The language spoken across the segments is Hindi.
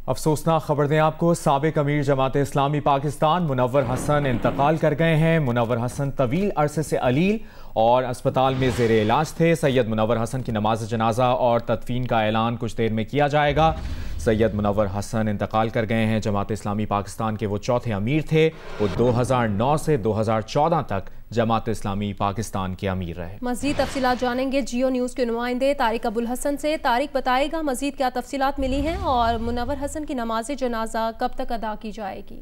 अफसोसनाक खबर दें आपको, साबिक अमीर जमात इस्लामी पाकिस्तान मुनव्वर हसन इंतकाल कर गए हैं। मुनव्वर हसन तवील अरसे से अलील और अस्पताल में ज़ेर इलाज थे। सैयद मुनव्वर हसन की नमाज जनाजा और तदफीन का ऐलान कुछ देर में किया जाएगा। सैयद मुनव्वर हसन इंतकाल कर गए हैं। जमात इस्लामी पाकिस्तान के वो चौथे अमीर थे। वो 2009 से 2014 तक जमात इस्लामी पाकिस्तान के अमीर रहे। मज़ीद तफसीलात जानेंगे जियो न्यूज़ के नुमाइंदे तारिक अबुल हसन से। तारिक बताएगा मज़ीद क्या तफसीलात मिली हैं और मुनव्वर हसन की नमाज जनाजा कब तक अदा की जाएगी?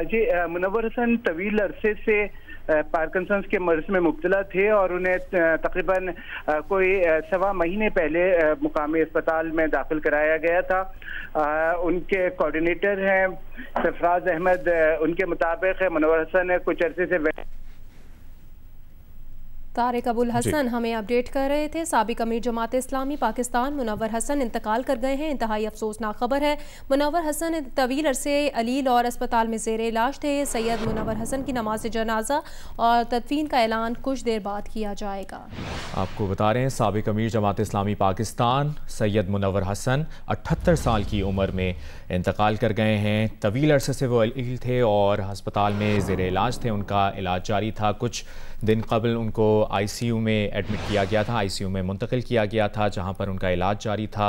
जी, मुनव्वर हसन तवील अरसे से पार्किंसंस के मर्ज में मुब्तला थे और उन्हें तकरीबन कोई 1.25 महीने पहले मुकामी अस्पताल में दाखिल कराया गया था। उनके कोऑर्डिनेटर हैं सरफराज अहमद, उनके मुताबिक मुनव्वर हसन कुछ अरसे से तारिक अबुल हसन हमें अपडेट कर रहे थे। साबिक अमीर जमात इस्लामी पाकिस्तान मुनव्वर हसन इंतकाल कर गए हैं। इंतहाई अफसोसनाक खबर है। मुनव्वर हसन तवील अरसे अलील और अस्पताल में ज़ेर इलाज थे। सैयद मुनव्वर हसन की नमाज जनाजा और तदफीन का ऐलान कुछ देर बाद किया जाएगा। आपको बता रहे हैं साबिक अमीर जमात इस्लामी पाकिस्तान सैयद मुनव्वर हसन 78 साल की उम्र में इंतकाल कर गए हैं। तवील अरसे से वो अलील थे और अस्पताल में ज़ेर इलाज थे। उनका इलाज जारी था। कुछ दिन कबल उनको आईसीयू में एडमिट किया गया था, आईसीयू में मुंतकिल किया गया था, जहां पर उनका इलाज जारी था।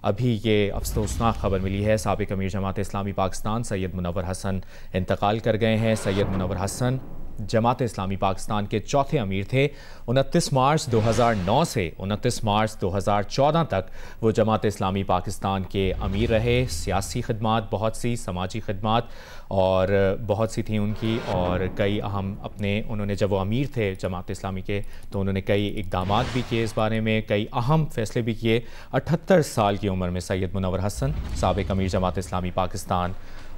अभी ये अफसोसनाक खबर मिली है, साबिक अमीर जमात इस्लामी पाकिस्तान सैयद मुनव्वर हसन इंतकाल कर गए हैं। सैयद मुनव्वर हसन जमात इस्लामी पाकिस्तान के चौथे अमीर थे। 29 मार्च 2009 से 29 मार्च 2014 तक वो जमात इस्लामी पाकिस्तान के अमीर रहे। सियासी खिदमात, बहुत सी समाजी खिदमात और बहुत सी थी उनकी, और कई अहम उन्होंने जब वो अमीर थे जमात इस्लामी के तो उन्होंने कई इक़दामात भी किए इस बारे में, कई अहम फैसले भी किए। 78 साल की उम्र में सैयद मुनव्वर हसन साबिक अमीर जमात इस्लामी पाकिस्तान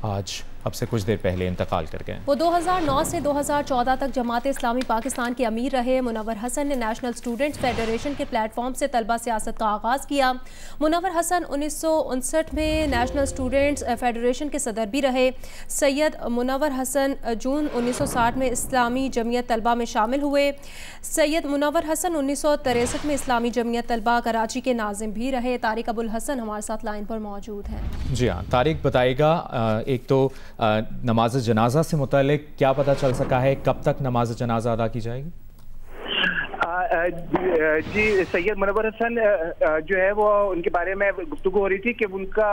आज अब से कुछ देर पहले इंतकाल कर गए। वो 2009 से 2014 तक जमात इस्लामी पाकिस्तान के अमीर रहे। मुनव्वर हसन ने नेशनल स्टूडेंट्स फेडरेशन के प्लेटफॉर्म से तलबा सियासत का आगाज़ किया। मुनव्वर हसन 1959 में नेशनल स्टूडेंट्स फेडरेशन के सदर भी रहे। सैयद मुनव्वर हसन जून 1960 में इस्लामी जमीयत तलबा में शामिल हुए। सैयद मुनव्वर हसन 1963 में इस्लामी जमीयत तलबा कराची के नाजिम भी रहे। तारिक अबुल हसन हमारे साथ लाइन पर मौजूद हैं। जी हाँ, तारिक बताएगा, एक तो नमाज जनाजा से मुतालिक क्या पता चल सका है, कब तक नमाज जनाजा अदा की जाएगी? जी, सैयद मुनव्वर हसन जो है वो उनके बारे में गुफ्तगू हो रही थी कि उनका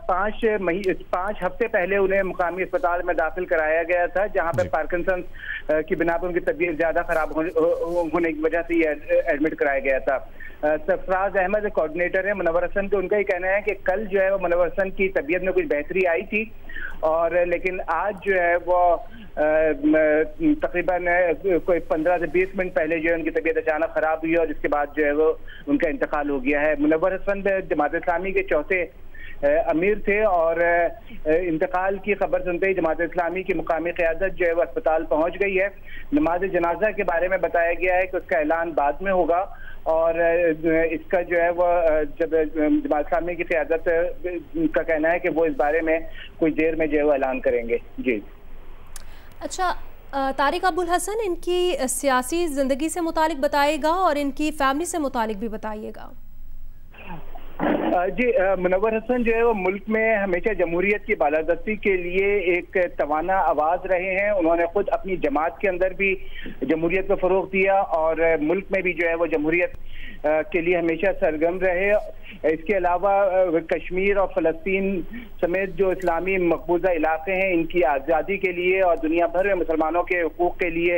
5 हफ्ते पहले उन्हें मुकामी अस्पताल में दाखिल कराया गया था, जहां पर पार्किंसंस की बिना पर उनकी तबीयत ज्यादा खराब होने की वजह से ये एडमिट कराया गया था। सरफराज अहमद कोऑर्डिनेटर है मुनव्वर हसन के, उनका ही कहना है कि कल जो है वो मुनव्वर हसन की तबीयत में कुछ बेहतरी आई थी, और लेकिन आज जो है वो तकरीबन कोई 15 से 20 मिनट पहले जो है उनकी तबीयत अचानक खराब हुई और जिसके बाद जो है वो उनका इंतकाल हो गया है। मुनव्वर हसन जमात इस्लामी के चौथे अमीर थे और इंतकाल की खबर सुनते ही जमात इस्लामी की मुकामी क़यादत जो है वो अस्पताल पहुंच गई है। नमाज जनाजा के बारे में बताया गया है कि उसका ऐलान बाद में होगा, और इसका जो है वो जब जमात इस्लामी की क़यादत का कहना है कि वो इस बारे में कुछ देर में जो है वो ऐलान करेंगे। जी अच्छा, तारिक अबुल हसन इनकी सियासी ज़िंदगी से मुतालिक बताइएगा और इनकी फैमिली से मुतालिक भी बताइएगा। जी, मुनव्वर हसन जो है वो मुल्क में हमेशा जमहूरियत की बालादस्ती के लिए एक तवाना आवाज़ रहे हैं। उन्होंने खुद अपनी जमात के अंदर भी जमहूरियत को फ़रोग़ दिया और मुल्क में भी जो है वो जमहूरियत के लिए हमेशा सरगर्म रहे। इसके अलावा कश्मीर और फ़लस्तीन समेत जो इस्लामी मकबूजा इलाके हैं, इनकी आज़ादी के लिए और दुनिया भर में मुसलमानों के हुकूक़ के लिए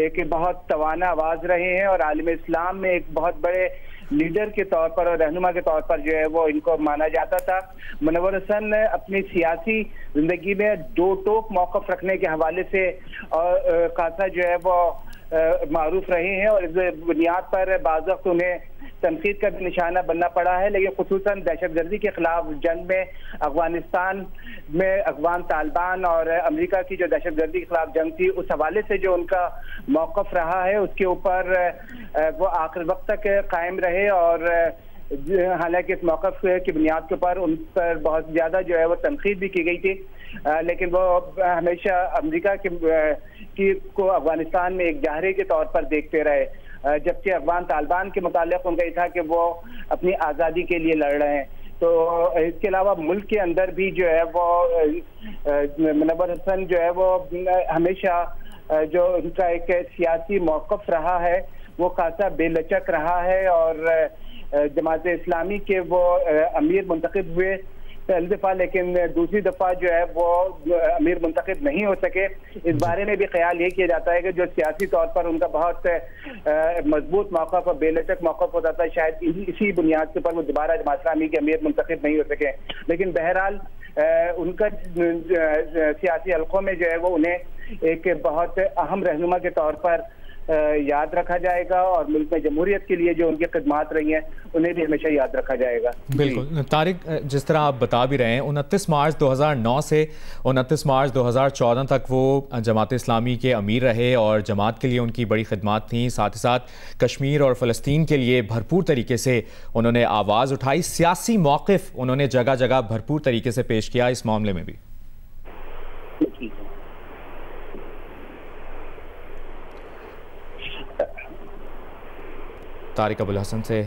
एक बहुत तवाना आवाज़ रहे हैं, और आलम इस्लाम में एक बहुत बड़े लीडर के तौर पर और रहनुमा के तौर पर जो है वो इनको माना जाता था। मुनव्वर हसन अपनी सियासी जिंदगी में दो टोक मौक़िफ़ रखने के हवाले से और खासा जो है वो मारूफ रहे हैं, और इस बुनियाद पर बाज़ वक़्त उन्हें तनकीद का भी निशाना बनना पड़ा है। लेकिन खुसूसन दहशतगर्दी के खिलाफ जंग में अफगानिस्तान में अफगान तालिबान और अमेरिका की जो दहशतगर्दी के खिलाफ जंग थी, उस हवाले से जो उनका मौक़िफ़ रहा है उसके ऊपर वो आखिर वक्त तक कायम रहे, और हालांकि इस मौक़िफ़ की बुनियाद के ऊपर उन पर बहुत ज़्यादा जो है वो तनकीद भी की गई थी, लेकिन वो हमेशा अमेरिका को अफगानिस्तान में एक जहरे के तौर पर देखते रहे। जबकि अफगान तालिबान के मुतालिक उनका ये था कि वो अपनी आज़ादी के लिए लड़ रहे हैं। तो इसके अलावा मुल्क के अंदर भी जो है वो मुनव्वर हसन जो है वो हमेशा जो उनका एक सियासी मौक़िफ़ रहा है वो खासा बेलचक रहा है, और जमात इस्लामी के वो अमीर मुंतखब हुए पहली दफ़ा, लेकिन दूसरी दफ़ा जो है वो अमीर मुंतखब नहीं हो सके। इस बारे में भी ख्याल ये किया जाता है कि जो सियासी तौर पर उनका बहुत मजबूत मौक़िफ़ और बेलचक मौक़िफ़ होता था, शायद इसी बुनियाद के ऊपर वो दोबारा जमात इस्लामी के अमीर मुंतखब नहीं हो सके। लेकिन बहरहाल उनका सियासी हलकों में जो है वो उन्हें एक बहुत अहम रहनुमा के तौर पर याद रखा जाएगा, और मुल्क में जमहूरियत के लिए जो उनकी खिदमात रही हैं उन्हें भी हमेशा याद रखा जाएगा। बिल्कुल तारिक, जिस तरह आप बता भी रहे हैं, 29 मार्च 2009 से 29 मार्च 2014 तक वो जमात इस्लामी के अमीर रहे और जमात के लिए उनकी बड़ी खिदमात थी। साथ ही साथ कश्मीर और फ़लस्तीन के लिए भरपूर तरीके से उन्होंने आवाज़ उठाई, सियासी मौक़िफ़ उन्होंने जगह जगह भरपूर तरीके से पेश किया। इस मामले में भी तारिक अबुल हसन से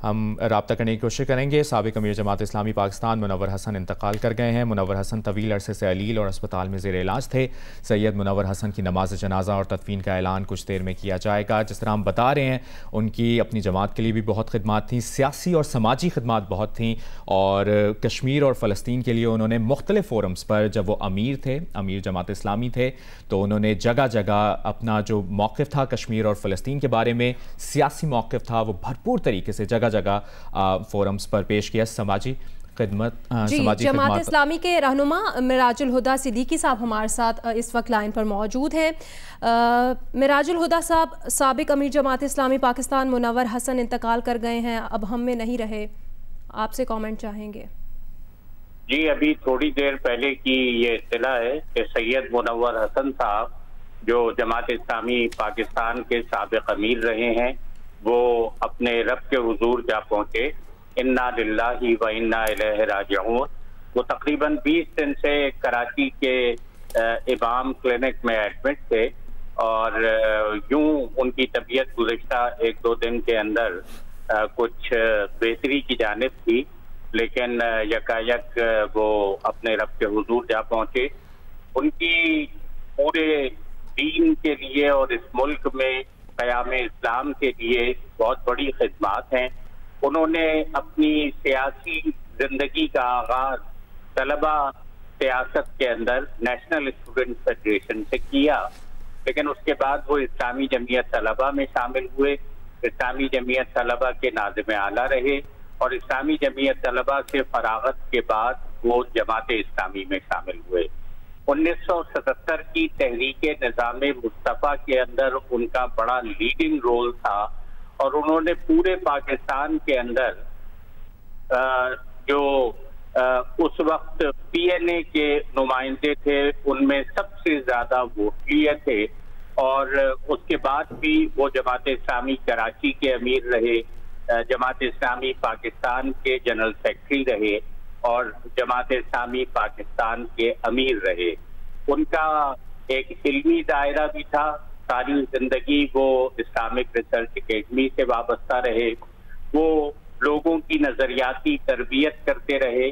हम रब्ता करने की कोशिश करेंगे। साबिक अमीर जमात इस्लामी पाकिस्तान मुनव्वर हसन इंतकाल कर गए हैं। मुनव्वर हसन तवील अरसे से अलील और अस्पताल में ज़ेर इलाज थे। सैयद मुनव्वर हसन की नमाज जनाजा और तदफीन का ऐलान कुछ देर में किया जाएगा। जिस तरह हम बता रहे हैं, उनकी अपनी जमात के लिए भी बहुत खिदमात थी, सियासी और समाजी खिदमात बहुत थी, और कश्मीर और फ़लस्तीन के लिए उन्होंने मुख्तलिफ फोरम्स पर, जब वो अमीर थे, अमीर जमात इस्लामी थे, तो उन्होंने जगह जगह अपना जो मौक़िफ़ था कश्मीर और फ़लस्तीन के बारे में, सियासी मौक़िफ़ था, वो भरपूर तरीके से जगह जगह फोरम्स पर पेश किया। समाजी खिदमत जमात इस्लामी के रहनुमा मिराजुल हुदा सिद्दीकी साहब हमारे साथ इस वक्त लाइन पर मौजूद हैं। मिराजुल हुदा साहब, साबिक अमीर जमात इस्लामी पाकिस्तान मुनव्वर हसन इंतकाल कर गए हैं, अब हम में नहीं रहे, आपसे कमेंट चाहेंगे। जी, अभी थोड़ी देर पहले की ये इत्तला है कि सैयद मुनव्वर हसन साहब जो जमात इस्लामी पाकिस्तान के साबिक अमीर रहे हैं, वो अपने रब के हुजूर जा पहुंचे। इन्ना लिल्लाहि व इन्ना इलैहि राजिऊन। वो तकरीबन 20 दिन से कराची के इमाम क्लिनिक में एडमिट थे, और यूं उनकी तबीयत गुज़िश्ता 1-2 दिन के अंदर कुछ बेहतरी की जानिब थी, लेकिन यकायक वो अपने रब के हुजूर जा पहुंचे। उनकी पूरे दीन के लिए और इस मुल्क में क़याम इस्लाम के लिए बहुत बड़ी खिदमात हैं। उन्होंने अपनी सियासी जिंदगी का आगाज तलबा सियासत के अंदर नेशनल स्टूडेंट फेडरेशन से किया, लेकिन उसके बाद वो इस्लामी जमीयत तलबा में शामिल हुए। इस्लामी जमीयत तलबा के नाज़िम आला रहे, और इस्लामी जमीयत तलबा से फरागत के बाद वो जमात इस्लामी में शामिल हुए। 1977 की तहरीक निज़ाम मुस्तफ़ा के अंदर उनका बड़ा लीडिंग रोल था, और उन्होंने पूरे पाकिस्तान के अंदर जो उस वक्त PNA के नुमाइंदे थे, उनमें सबसे ज़्यादा वोट लिए थे। और उसके बाद भी वो जमात इस्लामी कराची के अमीर रहे, जमात इस्लामी पाकिस्तान के जनरल सेक्रेटरी रहे, और जमात इस्लामी पाकिस्तान के अमीर रहे। उनका एक इल्मी दायरा भी था। सारी जिंदगी वो इस्लामिक रिसर्च अकेडमी से वाबस्ता रहे। वो लोगों की नजरियाती तरबियत करते रहे।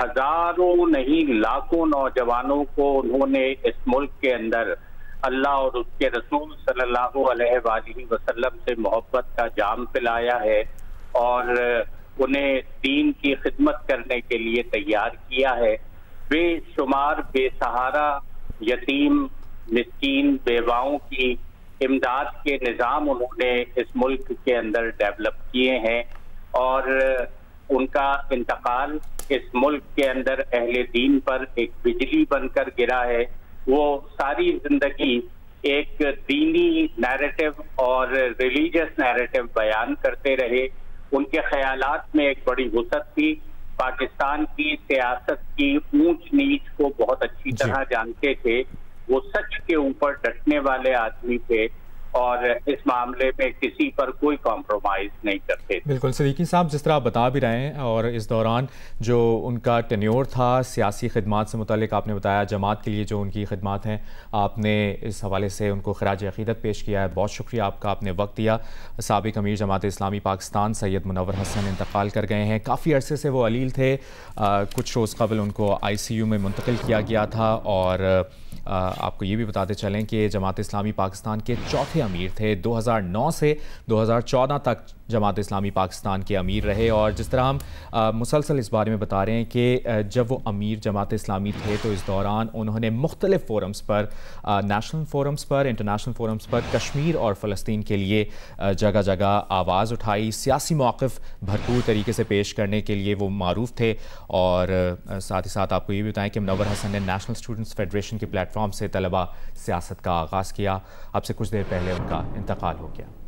हजारों नहीं लाखों नौजवानों को उन्होंने इस मुल्क के अंदर अल्लाह और उसके रसूल सल्लल्लाहु अलैहि वसल्लम से मोहब्बत का जाम पिलाया है, और उन्हें दीन की खिदमत करने के लिए तैयार किया है। बेशुमार बेसहारा यतीम मिस्कीन बेवाओं की इमदाद के निज़ाम उन्होंने इस मुल्क के अंदर डेवलप किए हैं, और उनका इंतकाल इस मुल्क के अंदर अहले दीन पर एक बिजली बनकर गिरा है। वो सारी जिंदगी एक दीनी नैरेटिव और रिलीजियस नैरेटिव बयान करते रहे। उनके ख्यालात में एक बड़ी वुसअत थी। पाकिस्तान की सियासत की ऊंच नीच को बहुत अच्छी तरह जानते थे। वो सच के ऊपर डटने वाले आदमी थे। और इस मामले में किसी पर कोई कॉम्प्रोमाइज़ नहीं करते। बिल्कुल सिद्दीकी साहब, जिस तरह आप बता भी रहे हैं, और इस दौरान जो उनका टेन्योर था सियासी खिदमात से मुतालिक, आपने बताया जमात के लिए जो उनकी खिदमात हैं, आपने इस हवाले से उनको खराज अक़ीदत पेश किया है। बहुत शुक्रिया आपका, आपने वक्त दिया। साबिक़ अमीर जमात इस्लामी पाकिस्तान सैयद मुनव्वर हसन इंतकाल कर गए हैं। काफ़ी अरसे से वो अलील थे, कुछ रोज़ कबल उनको ICU में मुंतकिल किया गया था। और आपको ये भी बताते चलें कि जमात इस्लामी पाकिस्तान के चौथे अमीर थे। 2009 से 2014 तक जमात इस्लामी पाकिस्तान के अमीर रहे। और जिस तरह हम मुसलसल इस बारे में बता रहे हैं कि जब वो अमीर जमात इस्लामी थे तो इस दौरान उन्होंने मुख्तलिफ फोरम्स पर, नेशनल फोरम्स पर, इंटरनेशनल फोरम्स पर कश्मीर और फ़लस्तीन के लिए जगह जगह आवाज़ उठाई। सियासी मौक़िफ़ भरपूर तरीके से पेश करने के लिए वो मारूफ़ थे। और साथ ही साथ आपको ये भी बताएं कि मुनव्वर हसन ने नेशनल स्टूडेंट्स फेडरेशन के प्लेटफॉर्म से तलबा सियासत का आगाज़ किया। अब से कुछ देर पहले उनका इंतकाल हो गया।